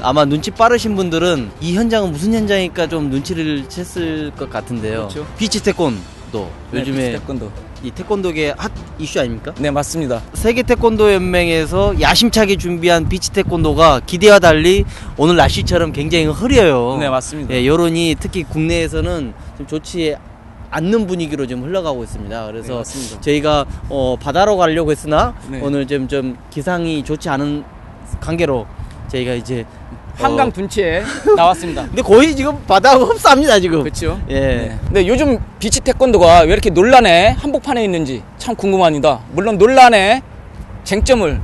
아마 눈치 빠르신 분들은 이 현장은 무슨 현장일까 좀 눈치를 챘을 것 같은데요. 그렇죠. 비치 태권도. 네, 요즘에 비치 태권도. 이 태권도계 핫 이슈 아닙니까? 네, 맞습니다. 세계 태권도 연맹에서 야심차게 준비한 비치 태권도가 기대와 달리 오늘 날씨처럼 굉장히 흐려요. 네, 맞습니다. 예, 여론이 특히 국내에서는 좀 좋지 않는 분위기로 좀 흘러가고 있습니다. 그래서 네, 저희가 바다로 가려고 했으나 네. 오늘 좀 기상이 좋지 않은 관계로 저희가 이제 한강 둔치에 나왔습니다. 근데 거의 지금 바다가 흡사합니다 지금. 그렇죠. 예. 네. 근데 요즘 비치 태권도가 왜 이렇게 논란의 한복판에 있는지 참 궁금합니다. 물론 논란의 쟁점을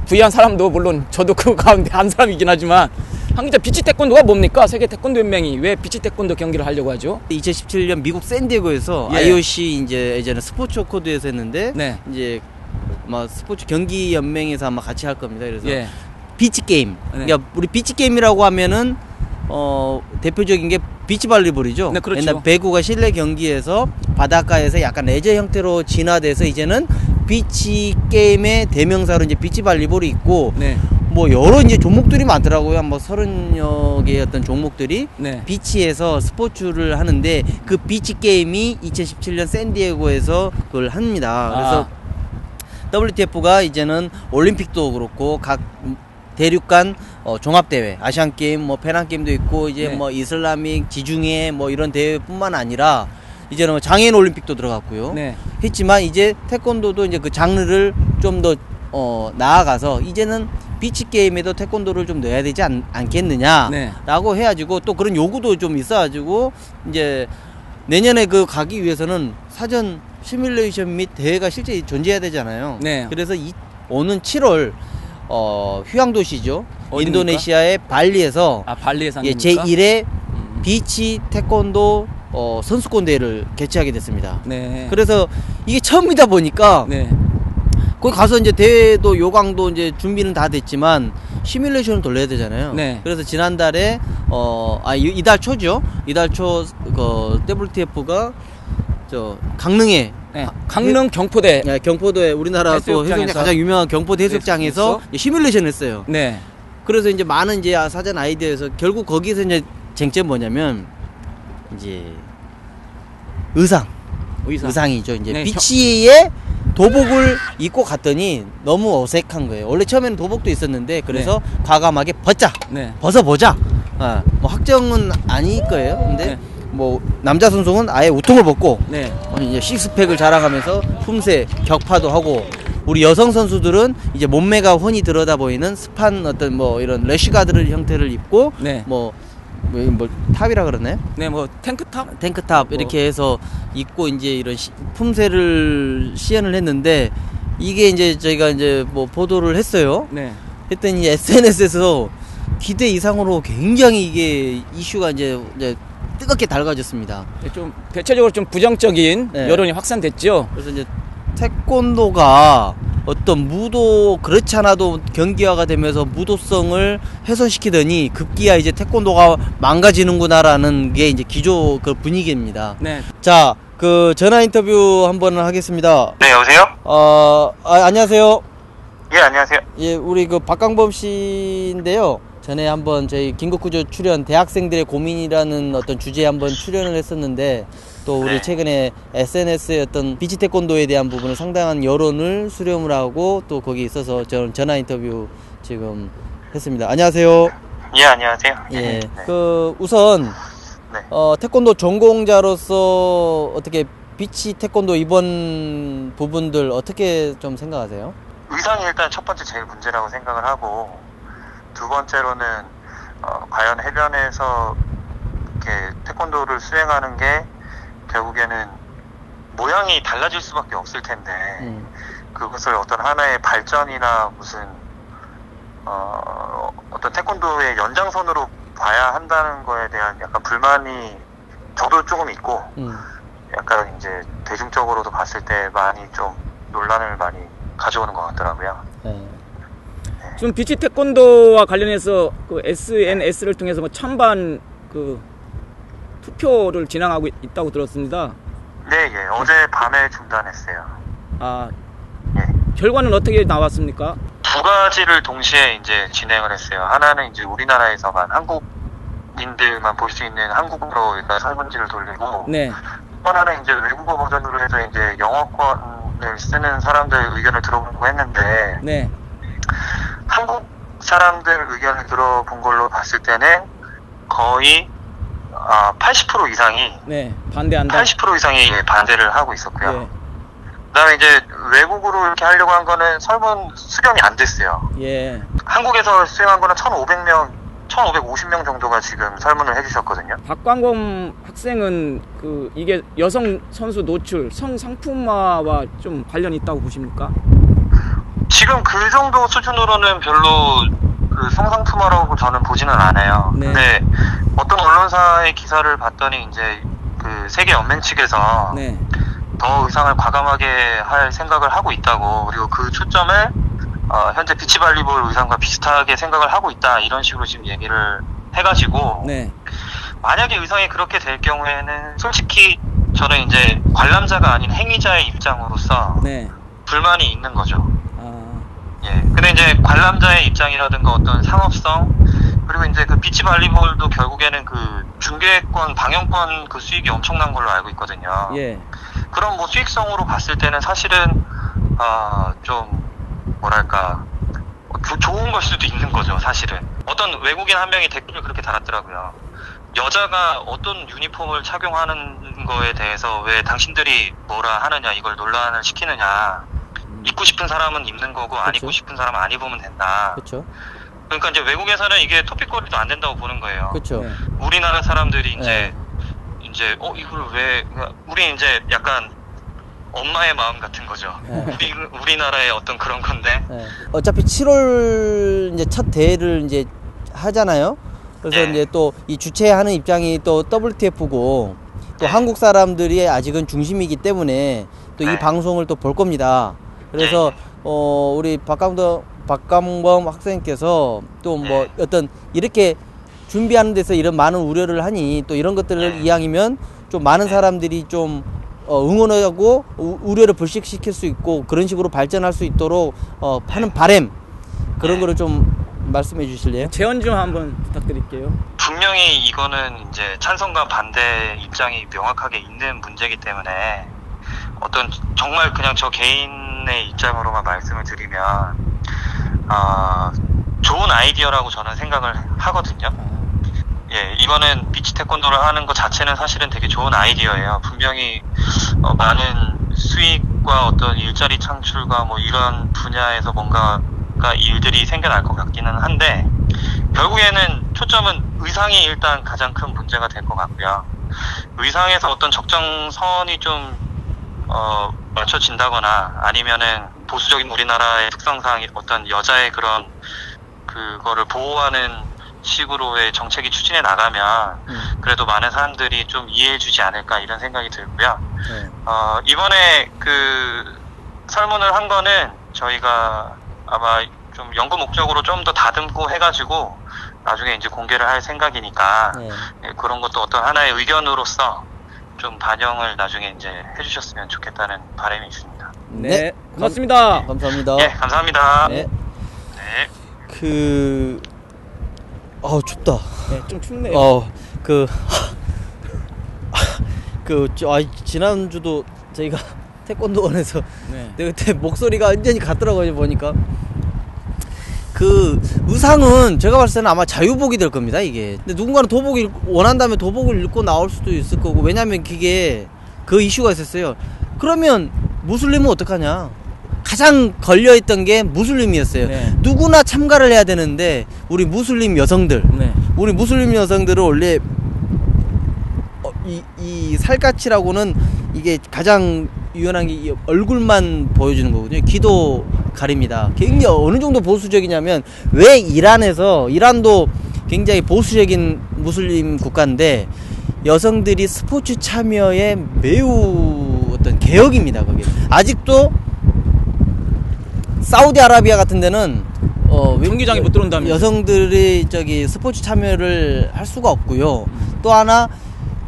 부여한 사람도 물론 저도 그 가운데 한 사람이긴 하지만 한기자 비치 태권도가 뭡니까? 세계 태권도 연맹이 왜 비치 태권도 경기를 하려고 하죠? 2017년 미국 샌디에고에서 예. IOC 이제 예전에 스포츠 코드에서 했는데 네. 이제 아마 스포츠 경기 연맹에서 아마 같이 할 겁니다. 그래서 예. 비치 게임. 네. 그러니까 우리 비치 게임이라고 하면은 대표적인 게 비치 발리볼이죠. 네, 그렇죠. 옛날 배구가 실내 경기에서 바닷가에서 약간 레저 형태로 진화돼서 이제는 비치 게임의 대명사로 이제 비치 발리볼이 있고 네. 뭐 여러 이제 종목들이 많더라고요. 뭐 30여 개의 어떤 종목들이 네. 비치에서 스포츠를 하는데 그 비치 게임이 2017년 샌디에고에서 그걸 합니다. 그래서 WTF가 이제는 올림픽도 그렇고 각 대륙 간 종합대회, 아시안게임, 뭐 페난게임도 있고 이제 네. 뭐 이슬라믹, 지중해 뭐 이런 대회뿐만 아니라 이제는 장애인 올림픽도 들어갔고요. 네. 했지만 이제 태권도도 이제 그 장르를 좀 더 나아가서 이제는 비치 게임에도 태권도를 좀 넣어야 되지 않겠느냐라고 네. 해가지고 또 그런 요구도 좀 있어가지고 이제 내년에 그 가기 위해서는 사전 시뮬레이션 및 대회가 실제 존재해야 되잖아요. 네. 그래서 오는 7월 휴양도시죠. 어디입니까? 인도네시아의 발리에서 발리에서 예, 제1회 비치 태권도 선수권 대회를 개최하게 됐습니다. 네. 그래서 이게 처음이다 보니까 네. 거기 가서 이제 대회도 요강도 이제 준비는 다 됐지만 시뮬레이션을 돌려야 되잖아요. 네. 그래서 지난달에 이달 초죠. 이달 초 WTF가 강릉에 네. 강릉 경포대. 네, 경포도에 우리나라 또 해수욕장 가장 유명한 경포대 해수욕장에서 시뮬레이션 했어요. 네. 그래서 이제 많은 이제 사전 아이디어에서 결국 거기서 이제 쟁점 뭐냐면 이제 의상이죠. 이제 네, 비치에 도복을 입고 갔더니 너무 어색한 거예요. 원래 처음에는 도복도 있었는데 그래서 과감하게 네. 벗어보자. 뭐 확정은 아닐 거예요. 근데 네. 뭐 남자 선수는 아예 우통을 벗고 네. 이제 식스팩을 자랑하면서 품새 격파도 하고 우리 여성 선수들은 이제 몸매가 훤히 들여다 보이는 스판 어떤 뭐 이런 래쉬가드 형태를 입고 네. 뭐 탑이라 그러나요? 네, 뭐 탱크탑 이렇게 해서 입고 이제 이런 품새를 시연을 했는데 이게 이제 저희가 이제 뭐 보도를 했어요. 네. 했더니 SNS에서 기대 이상으로 굉장히 이게 이슈가 이제 뜨겁게 달궈졌습니다. 좀 대체적으로 좀 부정적인 네. 여론이 확산됐죠. 그래서 이제 태권도가 어떤 무도 그렇지 않아도 경기화가 되면서 무도성을 훼손시키더니 급기야 이제 태권도가 망가지는구나라는 게 이제 기조 그 분위기입니다. 네. 자, 그 전화 인터뷰 한번 하겠습니다. 네, 여보세요? 안녕하세요. 예, 안녕하세요. 예, 우리 그 박강범 씨인데요. 전에 한번 저희 긴급구조 출연 대학생들의 고민이라는 어떤 주제에 한번 출연을 했었는데 또 우리 네. 최근에 SNS의 어떤 비치 태권도에 대한 부분을 상당한 여론을 수렴을 하고 또 거기 있어서 저는 전화 인터뷰 지금 했습니다. 안녕하세요. 예, 안녕하세요. 예. 네. 그 우선 네. 태권도 전공자로서 어떻게 비치 태권도 이번 부분들 어떻게 좀 생각하세요? 의상이 일단 첫 번째 제일 문제라고 생각을 하고, 두 번째로는 과연 해변에서 이렇게 태권도를 수행하는 게 결국에는 모양이 달라질 수밖에 없을 텐데 그것을 어떤 하나의 발전이나 무슨 어떤 태권도의 연장선으로 봐야 한다는 거에 대한 약간 불만이 저도 조금 있고 약간 이제 대중적으로도 봤을 때 많이 좀 논란을 많이 가져오는 것 같더라고요. 네. 지금 비치 태권도와 관련해서 그 SNS를 통해서 뭐 찬반 그 투표를 진행하고 있다고 들었습니다. 네, 예. 어제 밤에 중단했어요. 아, 예. 결과는 어떻게 나왔습니까? 두 가지를 동시에 이제 진행을 했어요. 하나는 이제 우리나라에서만 한국인들만 볼 수 있는 한국어로 일단 설문지를 돌리고, 네. 또 하나는 이제 외국어 버전으로 해서 이제 영어권을 쓰는 사람들 의견을 들어보고 했는데, 네. 한국 사람들 의견을 들어본 걸로 봤을 때는 거의 80% 이상이 네. 반대한다. 80% 이상이 반대를 하고 있었고요. 예. 그다음에 이제 외국으로 이렇게 하려고 한 거는 설문 수렴이 안 됐어요. 예. 한국에서 수행한 거는 1,500명, 1,550명 정도가 지금 설문을 해주셨거든요. 박광범 학생은 이게 여성 선수 노출, 성상품화와 좀 관련이 있다고 보십니까? 지금 그 정도 수준으로는 별로 그 성상품화라고 저는 보지는 않아요. 네. 근데 어떤 언론사의 기사를 봤더니 이제 그 세계 연맹 측에서 네. 더 의상을 과감하게 할 생각을 하고 있다고, 그리고 그 초점을 현재 비치발리볼 의상과 비슷하게 생각을 하고 있다, 이런 식으로 지금 얘기를 해가지고, 네. 만약에 의상이 그렇게 될 경우에는 솔직히 저는 이제 관람자가 아닌 행위자의 입장으로서 네. 불만이 있는 거죠. 아, 예. 근데 이제 관람자의 입장이라든가 어떤 상업성, 그리고 이제 그 비치발리볼도 결국에는 그 중계권, 방영권 그 수익이 엄청난 걸로 알고 있거든요. 예. 그럼 뭐 수익성으로 봤을 때는 사실은 좀 뭐랄까 좋은 걸 수도 있는 거죠. 사실은 어떤 외국인 한 명이 댓글을 그렇게 달았더라고요. 여자가 어떤 유니폼을 착용하는 거에 대해서 왜 당신들이 뭐라 하느냐, 이걸 논란을 시키느냐. 입고 싶은 사람은 입는 거고, 안 입고 싶은 사람은 안 입으면 된다. 그렇죠. 그러니까 이제 외국에서는 이게 토픽거리도 안 된다고 보는 거예요. 그렇죠. 네. 우리나라 사람들이 네. 이제 이걸 왜, 우리 이제 약간 엄마의 마음 같은 거죠. 네. 우리나라의 어떤 그런 건데. 네. 어차피 7월 이제 첫 대회를 이제 하잖아요. 그래서 네. 이제 또 이 주최하는 입장이 또 WTF고 또 네. 한국 사람들이 아직은 중심이기 때문에 또 이 네. 방송을 또 볼 겁니다. 그래서 우리 박광범 학생께서 또 뭐 네. 어떤 이렇게 준비하는 데서 이런 많은 우려를 하니 또 이런 것들을 네. 이왕이면 좀 많은 사람들이 좀 응원하고 우려를 불식시킬 수 있고 그런 식으로 발전할 수 있도록 하는 바람, 그런 거를 좀 말씀해 주실래요? 재연 좀 한번 부탁드릴게요. 분명히 이거는 이제 찬성과 반대 입장이 명확하게 있는 문제이기 때문에 어떤 정말 그냥 저 개인의 입장으로만 말씀을 드리면 좋은 아이디어라고 저는 생각을 하거든요. 예, 이거는 비치 태권도를 하는 것 자체는 사실은 되게 좋은 아이디어예요. 분명히 많은 수익과 어떤 일자리 창출과 뭐 이런 분야에서 뭔가 일들이 생겨날 것 같기는 한데, 결국에는 초점은 의상이 일단 가장 큰 문제가 될 것 같고요. 의상에서 어떤 적정선이 좀 맞춰진다거나 아니면은 보수적인 우리나라의 특성상 어떤 여자의 그런 그거를 보호하는 식으로의 정책이 추진해 나가면 그래도 많은 사람들이 좀 이해해 주지 않을까, 이런 생각이 들고요. 이번에 그 설문을 한 거는 저희가 아마 좀 연구 목적으로 좀 더 다듬고 해가지고 나중에 이제 공개를 할 생각이니까 그런 것도 어떤 하나의 의견으로서 좀 반영을 나중에 이제 해주셨으면 좋겠다는 바람이 있습니다. 네, 고맙습니다. 감사합니다. 예, 감사합니다. 네. 네. 춥다. 네, 좀 춥네요. 지난주도 저희가 태권도원에서 네. 그때 목소리가 완전히 같더라고요, 보니까. 그 의상은 제가 봤을 때는 아마 자유복이 될 겁니다, 이게. 근데 누군가는 도복을 원한다면 도복을 입고 나올 수도 있을 거고, 왜냐면 그게 그 이슈가 있었어요. 그러면 무슬림은 어떡하냐? 가장 걸려있던 게 무슬림이었어요. 네. 누구나 참가를 해야 되는데 우리 무슬림 여성들, 네. 우리 무슬림 여성들은 원래 이 살갗이라고는 이게 가장 유연한 게 이 얼굴만 보여주는 거거든요. 귀도 가립니다. 굉장히 어느 정도 보수적이냐면, 왜 이란도 굉장히 보수적인 무슬림 국가인데 여성들이 스포츠 참여에 매우 어떤 개혁입니다. 그게 아직도 사우디아라비아 같은 데는 경기장에 못 들어온다면서. 여성들이 스포츠 참여를 할 수가 없고요. 또 하나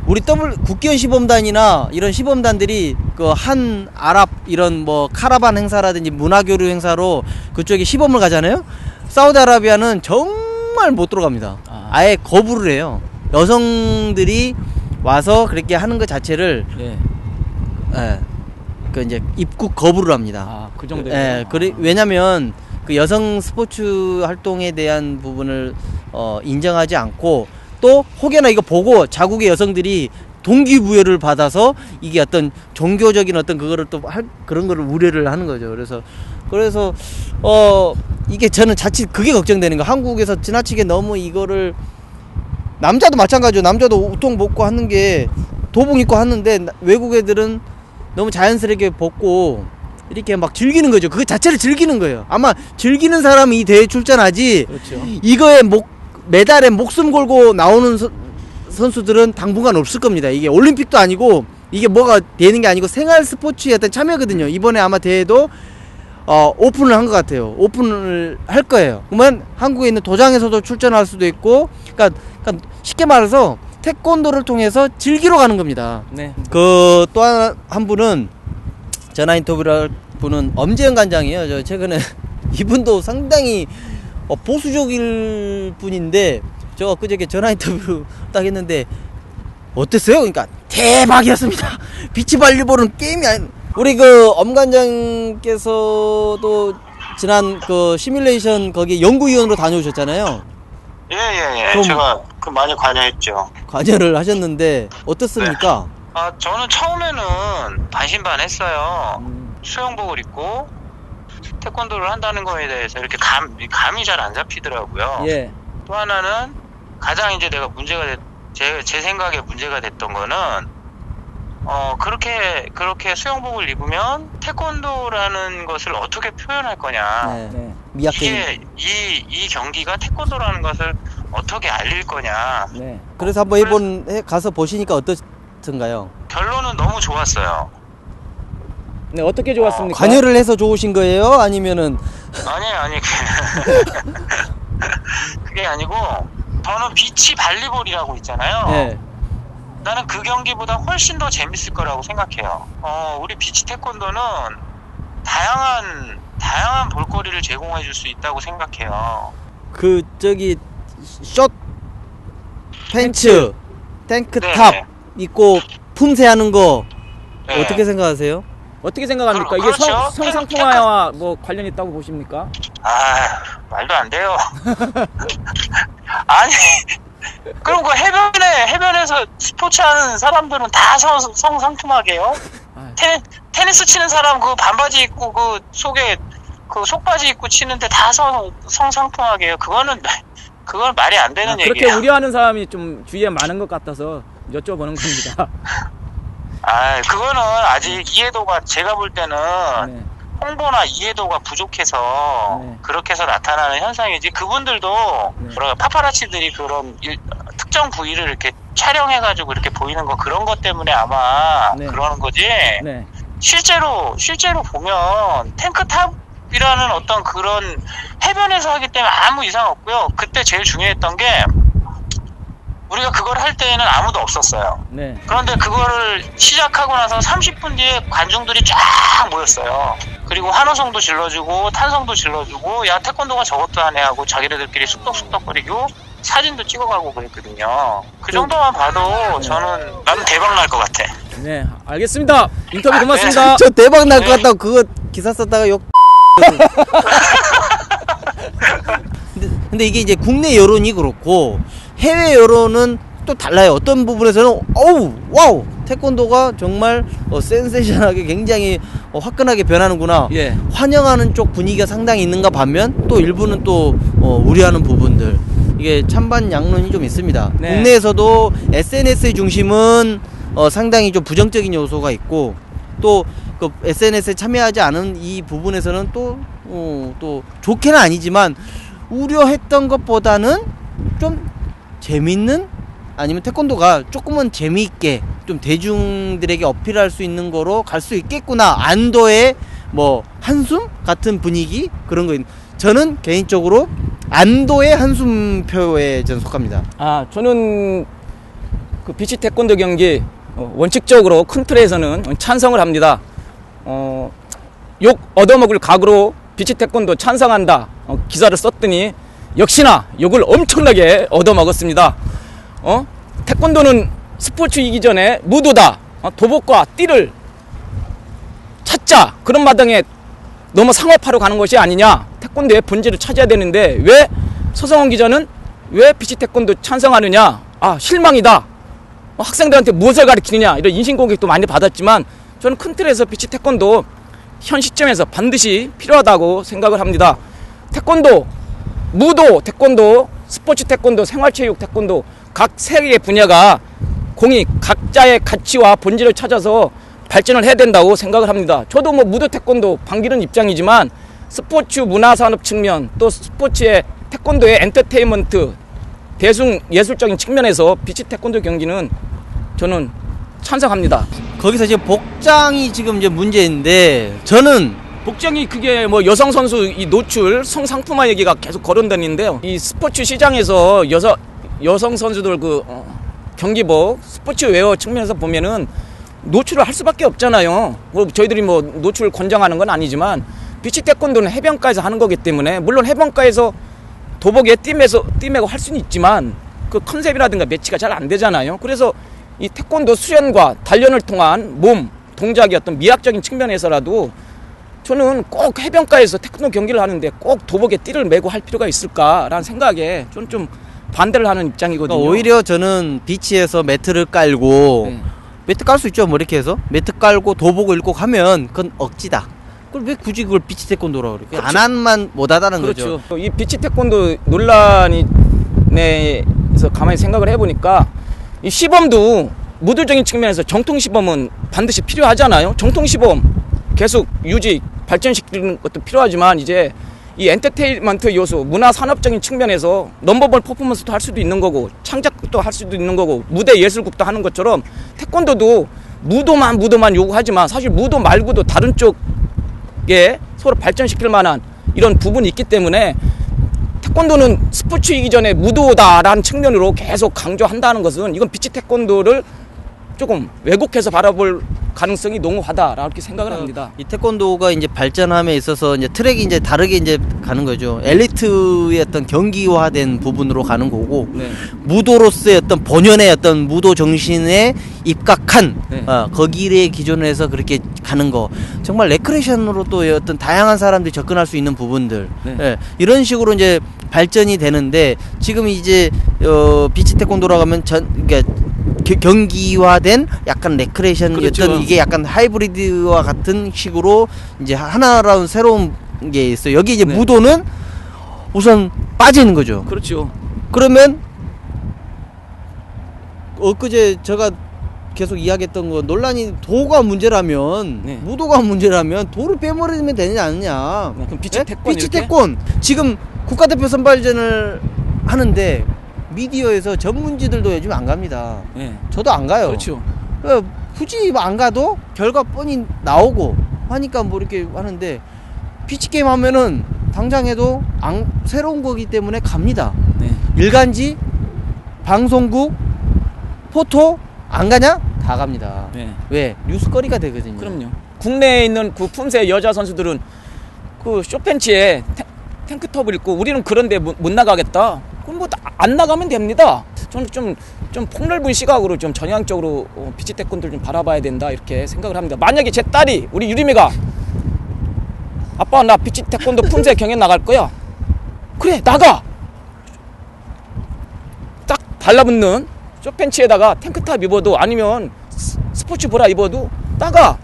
우리 국기원 시범단이나 이런 시범단들이 그 한 아랍 이런 뭐 카라반 행사라든지 문화교류 행사로 그쪽에 시범을 가잖아요. 사우디아라비아는 정말 못 들어갑니다. 아예 거부를 해요. 여성들이 와서 그렇게 하는 것 자체를 예. 예. 그 이제 입국 거부를 합니다. 그 정도예요. 예. 왜냐면 그 여성 스포츠 활동에 대한 부분을 인정하지 않고 또 혹여나 이거 보고 자국의 여성들이 동기부여를 받아서 이게 어떤 종교적인 어떤 그거를 또 그런 거를 우려를 하는 거죠. 그래서 이게 저는 자칫 그게 걱정되는 거. 한국에서 지나치게 너무 이거를 남자도 마찬가지죠. 남자도 우통 벗고 하는 게 도복 입고 하는데 외국 애들은 너무 자연스럽게 벗고 이렇게 막 즐기는 거죠. 그거 자체를 즐기는 거예요. 아마 즐기는 사람이 이 대회에 출전하지. 그렇죠. 이거에 메달에 목숨 걸고 나오는 선수들은 당분간 없을 겁니다. 이게 올림픽도 아니고 이게 뭐가 되는 게 아니고 생활 스포츠의 어떤 참여거든요. 이번에 아마 대회도 오픈을 한 것 같아요. 오픈을 할 거예요. 그러면 한국에 있는 도장에서도 출전할 수도 있고, 그러니까 쉽게 말해서 태권도를 통해서 즐기러 가는 겁니다. 네. 그 또 한 분은 전화 인터뷰를 할 분은 엄재영 관장이에요. 저 최근에 이분도 상당히 보수적일 분인데 저 그저께 전화 인터뷰 딱 했는데 어땠어요? 그러니까 대박이었습니다. 비치발리볼은 게임이 아니. 우리 그 엄 관장께서도 지난 그 시뮬레이션 거기 연구위원으로 다녀오셨잖아요. 예. 제가 그 많이 관여했죠. 관여를 하셨는데 어떻습니까? 네. 저는 처음에는 반신반했어요. 수영복을 입고 태권도를 한다는 거에 대해서 이렇게 감이 잘 안 잡히더라고요. 예. 또 하나는 가장 이제 내가 제 생각에 문제가 됐던 거는 그렇게 수영복을 입으면 태권도라는 것을 어떻게 표현할 거냐. 네. 이게 이 경기가 태권도라는 것을 어떻게 알릴 거냐. 네. 그래서 한번 가서 보시니까 어떻던가요? 결론은 너무 좋았어요. 네, 어떻게 좋았습니까? 관여를 해서 좋으신 거예요? 아니면은 아니 그게 아니고 저는 비치 발리볼이라고 있잖아요. 네. 나는 그 경기보다 훨씬 더 재밌을 거라고 생각해요. 우리 비치 태권도는 다양한 볼거리를 제공해 줄 수 있다고 생각해요. 그 저기 숏 팬츠 탱크탑 입고 품새하는 거 네. 어떻게 생각하세요? 어떻게 생각합니까? 이게 그렇죠. 성상통화와 뭐 관련이 있다고 보십니까? 말도 안 돼요. 아니, 그럼 그 해변에서 스포츠 하는 사람들은 다 성상통하게요? 테니스 치는 사람 그 반바지 입고 그 속에 그 속바지 입고 치는데 다 성상통하게요? 그건 말이 안 되는 얘기예요. 그렇게 우려하는 사람이 좀 주위에 많은 것 같아서 여쭤보는 겁니다. 그거는 아직 이해도가 제가 볼 때는 네. 홍보나 이해도가 부족해서 네. 그렇게 해서 나타나는 현상이지. 그분들도 네. 파파라치들이 그런 특정 부위를 이렇게 촬영해가지고 이렇게 보이는 거 그런 것 때문에 아마 네. 그러는 거지. 네. 실제로 보면 탱크탑이라는 어떤 그런 해변에서 하기 때문에 아무 이상 없고요. 그때 제일 중요했던 게 우리가 그걸 할 때에는 아무도 없었어요. 네. 그런데 그거를 시작하고 나서 30분 뒤에 관중들이 쫙 모였어요. 그리고 환호성도 질러주고 탄성도 질러주고 야 태권도가 저것도 하네 하고 자기네들끼리 쑥덕쑥덕거리고 사진도 찍어가고 그랬거든요. 그 정도만 봐도 나는 대박 날 것 같아. 네, 알겠습니다. 인터뷰 고맙습니다. 저 대박 날 것 같다고 그거 기사 썼다가 욕. 근데 이게 이제 국내 여론이 그렇고 해외 여론은 또 달라요. 어떤 부분에서는 와우 태권도가 정말 센세이션하게 굉장히 화끈하게 변하는구나. 예. 환영하는 쪽 분위기가 상당히 있는가 반면 또 일부는 또 우려하는 부분들. 이게 찬반 양론이 좀 있습니다. 네. 국내에서도 SNS의 중심은 상당히 좀 부정적인 요소가 있고 또 그 SNS에 참여하지 않은 이 부분에서는 또 좋게는 아니지만 우려했던 것보다는 좀 재밌는 아니면 태권도가 조금은 재미있게 좀 대중들에게 어필할 수 있는 거로 갈 수 있겠구나. 안도의 뭐 한숨 같은 분위기 그런 거. 저는 개인적으로 안도의 한숨표에 저는 속합니다. 저는 그 비치 태권도 경기 원칙적으로 큰 틀에서는 찬성을 합니다. 욕 얻어먹을 각오로 비치 태권도 찬성한다 기사를 썼더니 역시나 욕을 엄청나게 얻어먹었습니다. 태권도는 스포츠이기 전에 무도다. 도복과 띠를 찾자. 그런 마당에 너무 상업화로 가는 것이 아니냐. 태권도의 본질을 찾아야 되는데 왜 서성원 기자는 왜 비치 태권도 찬성하느냐. 실망이다. 학생들한테 무엇을 가르치느냐. 이런 인신공격도 많이 받았지만 저는 큰 틀에서 비치 태권도 현 시점에서 반드시 필요하다고 생각을 합니다. 태권도, 무도 태권도, 스포츠 태권도, 생활체육 태권도 각 세 개의 분야가 공이 각자의 가치와 본질을 찾아서 발전을 해야 된다고 생각을 합니다. 저도 뭐 무도 태권도 반기는 입장이지만 스포츠 문화산업 측면 또 스포츠의 태권도의 엔터테인먼트 대중 예술적인 측면에서 비치 태권도 경기는 저는 찬성합니다. 거기서 지금 복장이 지금 이제 문제인데 저는 복장이 그게 뭐 여성 선수 이 노출 성상품화 얘기가 계속 거론되는데요. 이 스포츠 시장에서 여성 선수들 그 경기복 스포츠웨어 측면에서 보면은 노출을 할 수밖에 없잖아요. 뭐 저희들이 뭐 노출을 권장하는 건 아니지만 비치 태권도는 해변가에서 하는 거기 때문에 물론 해변가에서 도복에 띠매고 할 수는 있지만 그 컨셉이라든가 매치가 잘 안 되잖아요. 그래서 이 태권도 수련과 단련을 통한 몸 동작의 어떤 미학적인 측면에서라도 저는 꼭 해변가에서 태권도 경기를 하는데 꼭 도복에 띠를 메고 할 필요가 있을까라는 생각에 저는 좀 반대를 하는 입장이거든요. 그러니까 오히려 저는 비치에서 매트를 깔고 매트 깔 수 있죠. 뭐 이렇게 해서 매트 깔고 도복을 입고 하면 그건 억지다. 그걸 왜 굳이 그걸 비치 태권도라고 그래? 그렇죠. 안 하면 못하다는 그렇죠. 거죠. 이 비치 태권도 논란이 내에서 가만히 생각을 해보니까 이 시범도 무도적인 측면에서 정통 시범은 반드시 필요하잖아요. 정통 시범 계속 유지 발전시키는 것도 필요하지만 이제 이 엔터테인먼트 요소 문화 산업적인 측면에서 넘버볼 퍼포먼스도 할 수도 있는 거고 창작도 할 수도 있는 거고 무대 예술국도 하는 것처럼 태권도도 무도만 요구하지만 사실 무도 말고도 다른 쪽에 서로 발전시킬 만한 이런 부분이 있기 때문에 태권도는 스포츠이기 전에 무도다라는 측면으로 계속 강조한다는 것은 이건 비치 태권도를 조금 왜곡해서 바라볼 가능성이 농후하다라고 이렇게 생각을 합니다. 이 태권도가 이제 발전함에 있어서 이제 트랙이 이제 다르게 이제 가는 거죠. 엘리트의 어떤 경기화된 부분으로 가는 거고, 네. 무도로서의 어떤 본연의 어떤 무도 정신에 입각한 네. 거기에 기존을 해서 그렇게 가는 거. 정말 레크레이션으로 또 어떤 다양한 사람들이 접근할 수 있는 부분들, 네. 예, 이런 식으로 이제 발전이 되는데 지금 이제 비치 태권도라고 하면 그러니까 경기화된 약간 레크레이션 그렇죠. 어떤 이게 약간 하이브리드와 같은 식으로 이제 하나라운 새로운 게 있어요. 여기 이제 네. 무도는 우선 빠지는 거죠. 그렇죠. 그러면 엊그제 제가 계속 이야기했던 거 논란이 도가 문제라면 네. 무도가 문제라면 도를 빼버리면 되느냐 않느냐. 그럼 비치 네? 태권 비치 이렇게? 태권 지금 국가대표 선발전을 하는데 미디어에서 전문지들도 요즘 안 갑니다. 네. 저도 안 가요. 그렇죠. 굳이 안 가도 결과 뻔히 나오고 하니까 뭐 이렇게 하는데 비치 게임 하면은 당장 해도 새로운 거기 때문에 갑니다. 네. 일간지, 방송국, 포토 안 가냐? 다 갑니다. 네. 왜? 뉴스거리가 되거든요. 그럼요. 국내에 있는 그 품새 여자 선수들은 그 쇼팬츠에 탱크톱을 입고 우리는 그런데 못 나가겠다. 그럼 뭐 안 나가면 됩니다. 저는 좀 폭넓은 시각으로 좀 전향적으로 비치 태권도를 좀 바라봐야 된다 이렇게 생각을 합니다. 만약에 제 딸이 우리 유림이가 아빠 나 비치 태권도 품새 경연 나갈 거야. 그래 나가. 딱 달라붙는 쇼팬츠에다가 탱크탑 입어도 아니면 스포츠 브라 입어도 나가.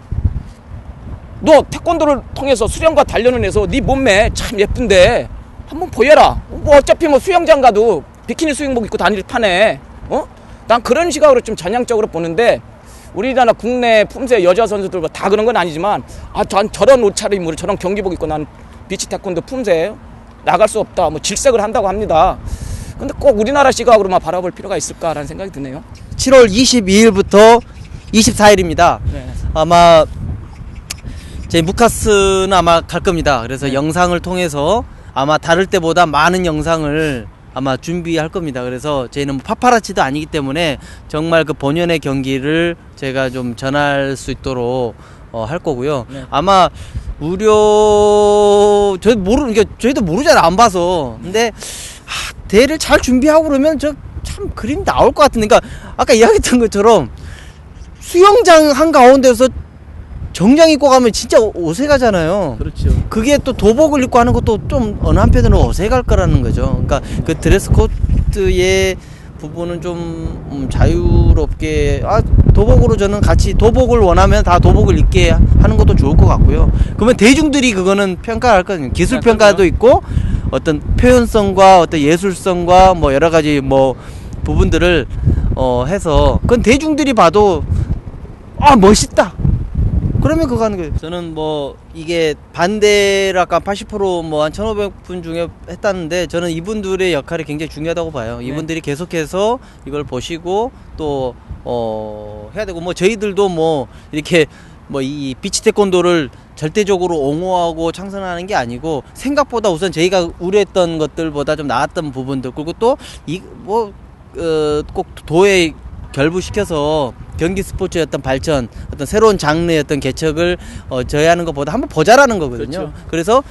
너 태권도를 통해서 수련과 단련을 해서 네 몸매 참 예쁜데 한번 보여라. 뭐 어차피 뭐 수영장 가도 비키니 수영복 입고 다닐 판에 난 그런 시각으로 좀 전향적으로 보는데 우리나라 국내 품새 여자 선수들 다 그런 건 아니지만 전 저런 옷차림으로 저런 경기복 입고 난 비치 태권도 품새 나갈 수 없다. 뭐 질색을 한다고 합니다. 근데 꼭 우리나라 시각으로만 바라볼 필요가 있을까라는 생각이 드네요. 7월 22일부터 24일입니다. 네. 아마 제 무카스는 아마 갈 겁니다. 그래서 네. 영상을 통해서 아마 다를 때보다 많은 영상을 아마 준비할 겁니다. 그래서 저희는 뭐 파파라치도 아니기 때문에 정말 그 본연의 경기를 제가 좀 전할 수 있도록 할 거고요. 네. 아마 저희도 모르잖아요. 안 봐서. 근데 대회를 잘 준비하고 그러면 저 참 그림 나올 것 같은데, 그러니까 아까 이야기했던 것처럼 수영장 한가운데서 정장 입고 가면 진짜 어색하잖아요. 그렇죠. 그게 또 도복을 입고 하는 것도 좀 어느 한편으로 어색할 거라는 거죠. 그러니까 그 드레스 코드의 부분은 좀 자유롭게, 도복으로 저는 같이 도복을 원하면 다 도복을 입게 하는 것도 좋을 것 같고요. 그러면 대중들이 그거는 평가할 거거든요. 기술 평가도 있고 어떤 표현성과 어떤 예술성과 뭐 여러 가지 뭐 부분들을 해서 그건 대중들이 봐도 멋있다. 그러면 그거 하는 거예요. 저는 뭐 이게 반대를 아까 80% 뭐 한 1,500분 중에 했다는데, 저는 이분들의 역할이 굉장히 중요하다고 봐요. 네. 이분들이 계속해서 이걸 보시고 또 해야 되고, 뭐 저희들도 뭐 이렇게 뭐 이 비치 태권도를 절대적으로 옹호하고 창선하는 게 아니고, 생각보다 우선 저희가 우려했던 것들보다 좀 나았던 부분들, 그리고 또 꼭 도에 결부시켜서 경기 스포츠의 어떤 발전, 어떤 새로운 장르의 어떤 개척을 저해하는 것보다 한번 보자라는 거거든요. 그렇죠. 그래서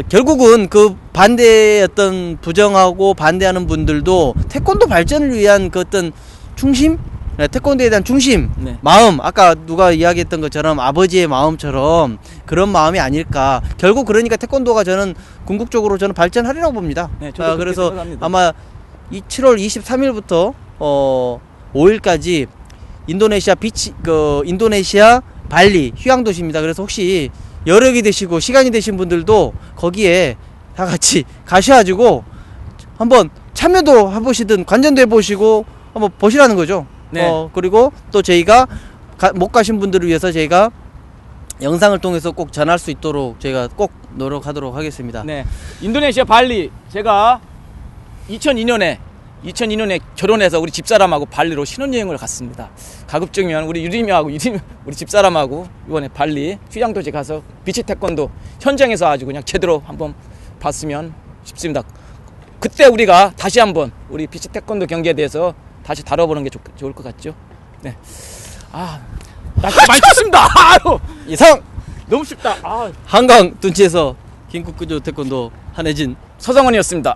결국은 그 반대의 어떤 부정하고 반대하는 분들도 태권도 발전을 위한 그 어떤 충심? 네, 태권도에 대한 충심, 네. 마음, 아까 누가 이야기했던 것처럼 아버지의 마음처럼 그런 마음이 아닐까. 결국 그러니까 태권도가 저는 궁극적으로 저는 발전하리라고 봅니다. 네, 저도 그래서 생각합니다. 아마 7월 23일부터 5일까지 인도네시아 발리 휴양도시입니다. 그래서 혹시 여력이 되시고 시간이 되신 분들도 거기에 다 같이 가셔가지고 한번 참여도 해보시든 관전도 해보시고 한번 보시라는 거죠. 네. 그리고 또 저희가 못 가신 분들을 위해서 저희가 영상을 통해서 꼭 전할 수 있도록 저희가 꼭 노력하도록 하겠습니다. 네. 인도네시아 발리, 제가 2002년에 결혼해서 우리 집사람하고 발리로 신혼여행을 갔습니다. 가급적이면 우리 유리미하고 우리 집사람하고 이번에 발리 휴양도시 가서 비치 태권도 현장에서 아주 그냥 제대로 한번 봤으면 싶습니다. 그때 우리가 다시 한번 우리 비치 태권도 경기에 대해서 다시 다뤄보는 게 좋을 것 같죠. 네. 날씨 많이 춥습니다. 아유, 이상 너무 춥다. 한강 둔치에서 김국구조 태권도 한혜진 서성원이었습니다.